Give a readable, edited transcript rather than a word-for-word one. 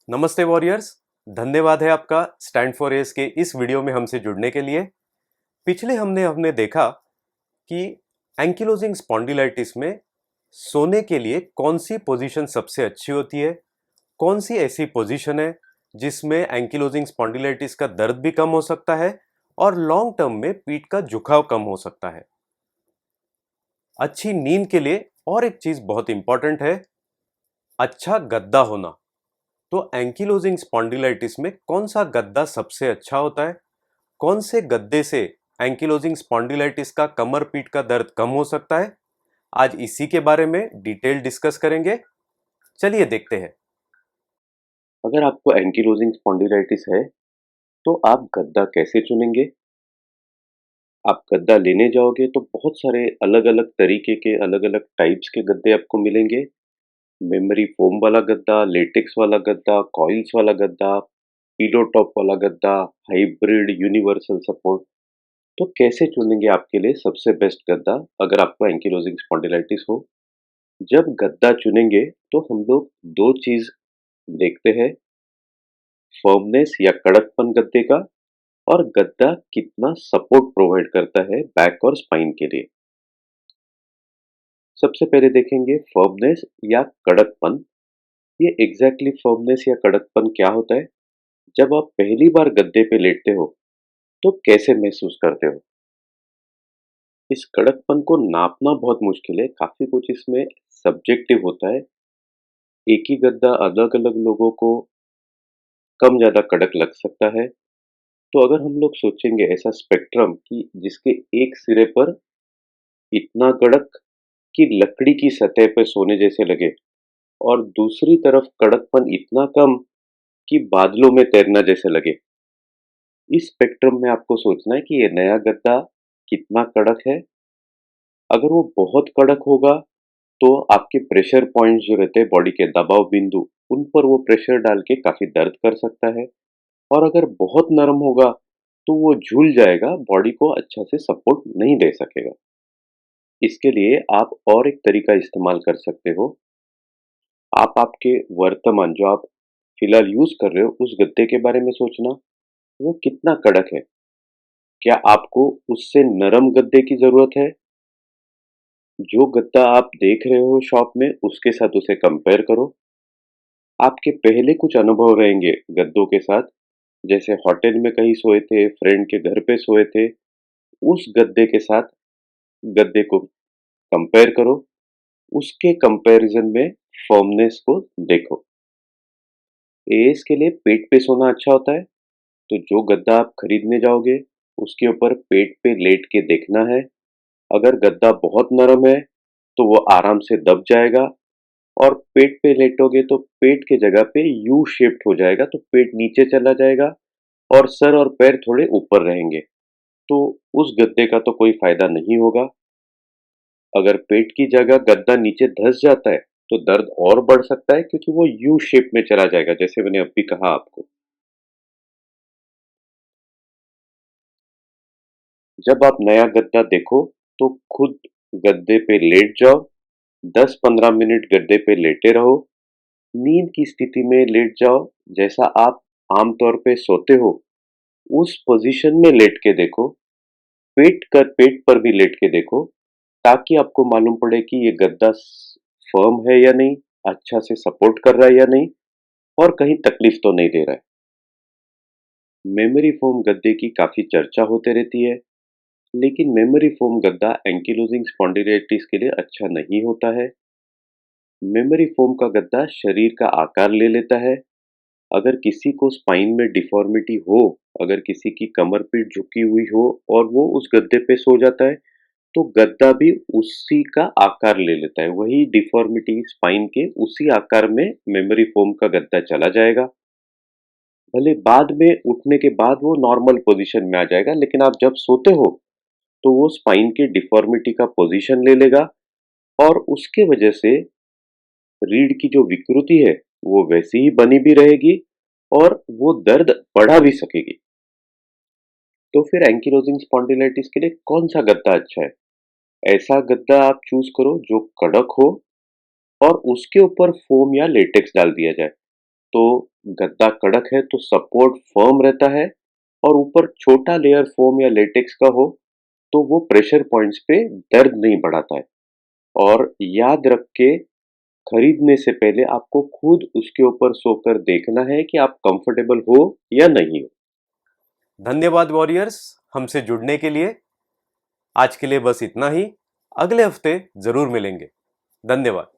नमस्ते वॉरियर्स। धन्यवाद है आपका स्टैंड फॉर एस के इस वीडियो में हमसे जुड़ने के लिए। पिछले हमने देखा कि एंकिलोजिंग स्पॉन्डिलाइटिस में सोने के लिए कौन सी पोजीशन सबसे अच्छी होती है, कौन सी ऐसी पोजीशन है जिसमें एंकिलोजिंग स्पॉन्डिलाइटिस का दर्द भी कम हो सकता है और लॉन्ग टर्म में पीठ का झुकाव कम हो सकता है। अच्छी नींद के लिए और एक चीज बहुत इंपॉर्टेंट है, अच्छा गद्दा होना। तो एंकिलोजिंग स्पॉन्डिलाइटिस में कौन सा गद्दा सबसे अच्छा होता है, कौन से गद्दे से एंकिलोजिंग स्पॉन्डिलाइटिस का कमर पीठ का दर्द कम हो सकता है, आज इसी के बारे में डिटेल डिस्कस करेंगे। चलिए देखते हैं। अगर आपको एंकीलोजिंग स्पॉन्डिलाइटिस है तो आप गद्दा कैसे चुनेंगे? आप गद्दा लेने जाओगे तो बहुत सारे अलग-अलग तरीके के अलग-अलग टाइप्स के गद्दे आपको मिलेंगे। मेमोरी फोम वाला गद्दा, लेटेक्स वाला गद्दा, कॉइल्स वाला गद्दा, पिलो टॉप वाला गद्दा, हाइब्रिड, यूनिवर्सल सपोर्ट। तो कैसे चुनेंगे आपके लिए सबसे बेस्ट गद्दा अगर आपको एंकीलोजिंग स्पॉन्डिलाइटिस हो? जब गद्दा चुनेंगे तो हम लोग 2 चीज़ देखते हैं, फर्मनेस या कड़कपन गद्दे का और गद्दा कितना सपोर्ट प्रोवाइड करता है बैक और स्पाइन के लिए। सबसे पहले देखेंगे फर्मनेस या कड़कपन। ये फर्मनेस या कड़कपन क्या होता है? जब आप पहली बार गद्दे पे लेटते हो तो कैसे महसूस करते हो? इस कड़कपन को नापना बहुत मुश्किल है, काफी कुछ इसमें सब्जेक्टिव होता है। एक ही गद्दा अलग अलग लोगों को कम ज्यादा कड़क लग सकता है। तो अगर हम लोग सोचेंगे ऐसा स्पेक्ट्रम कि जिसके एक सिरे पर इतना कड़क कि लकड़ी की सतह पर सोने जैसे लगे और दूसरी तरफ कड़कपन इतना कम कि बादलों में तैरना जैसे लगे। इस स्पेक्ट्रम में आपको सोचना है कि ये नया गद्दा कितना कड़क है। अगर वो बहुत कड़क होगा तो आपके प्रेशर पॉइंट्स जो रहते हैं बॉडी के दबाव बिंदु, उन पर वो प्रेशर डाल के काफी दर्द कर सकता है। और अगर बहुत नरम होगा तो वो झूल जाएगा, बॉडी को अच्छा से सपोर्ट नहीं दे सकेगा। इसके लिए आप और एक तरीका इस्तेमाल कर सकते हो। आप आपके वर्तमान जो आप फिलहाल यूज कर रहे हो उस गद्दे के बारे में सोचना, वो कितना कड़क है। क्या आपको उससे नरम गद्दे की जरूरत है? जो गद्दा आप देख रहे हो शॉप में उसके साथ उसे कंपेयर करो। आपके पहले कुछ अनुभव रहेंगे गद्दों के साथ, जैसे होटल में कहीं सोए थे, फ्रेंड के घर पे सोए थे। उस गद्दे के साथ गद्दे को कंपेयर करो। उसके कंपैरिजन में फर्मनेस को देखो। एएस के लिए पेट पे सोना अच्छा होता है, तो जो गद्दा आप खरीदने जाओगे उसके ऊपर पेट पे लेट के देखना है। अगर गद्दा बहुत नरम है तो वो आराम से दब जाएगा, और पेट पे लेटोगे तो पेट के जगह पे यू शेप्ड हो जाएगा, तो पेट नीचे चला जाएगा और सर और पैर थोड़े ऊपर रहेंगे। तो उस गद्दे का तो कोई फायदा नहीं होगा। अगर पेट की जगह गद्दा नीचे धंस जाता है तो दर्द और बढ़ सकता है, क्योंकि वो यू शेप में चला जाएगा, जैसे मैंने अभी कहा आपको। जब आप नया गद्दा देखो तो खुद गद्दे पे लेट जाओ। 10-15 मिनट गद्दे पे लेटे रहो। नींद की स्थिति में लेट जाओ, जैसा आप आमतौर पे सोते हो उस पोजीशन में लेट के देखो। पेट पर भी लेट के देखो, ताकि आपको मालूम पड़े कि ये गद्दा फर्म है या नहीं, अच्छा से सपोर्ट कर रहा है या नहीं, और कहीं तकलीफ तो नहीं दे रहा है। मेमोरी फोम गद्दे की काफी चर्चा होते रहती है, लेकिन मेमोरी फोम गद्दा एंकिलोजिंग स्पॉन्डिलाइटिस के लिए अच्छा नहीं होता है। मेमोरी फोम का गद्दा शरीर का आकार ले लेता है। अगर किसी को स्पाइन में डिफॉर्मिटी हो, अगर किसी की कमर पीठ झुकी हुई हो और वो उस गद्दे पे सो जाता है, तो गद्दा भी उसी का आकार ले लेता है। वही डिफॉर्मिटी स्पाइन के उसी आकार में मेमोरी फोम का गद्दा चला जाएगा। भले बाद में उठने के बाद वो नॉर्मल पोजीशन में आ जाएगा, लेकिन आप जब सोते हो तो वो स्पाइन के डिफॉर्मिटी का पोजीशन ले लेगा, और उसके वजह से रीढ़ की जो विकृति है वो वैसी ही बनी भी रहेगी और वो दर्द बढ़ा भी सकेगी। तो फिर एंकिलोजिंग स्पॉन्डिलाइटिस के लिए कौन सा गद्दा अच्छा है? ऐसा गद्दा आप चूज करो जो कड़क हो और उसके ऊपर फोम या लेटेक्स डाल दिया जाए। तो गद्दा कड़क है तो सपोर्ट फर्म रहता है, और ऊपर छोटा लेयर फोम या लेटेक्स का हो तो वो प्रेशर पॉइंट्स पे दर्द नहीं बढ़ाता है। और याद रख के खरीदने से पहले आपको खुद उसके ऊपर सोकर देखना है कि आप कंफर्टेबल हो या नहीं हो। धन्यवाद वॉरियर्स, हमसे जुड़ने के लिए। आज के लिए बस इतना ही। अगले हफ्ते जरूर मिलेंगे। धन्यवाद।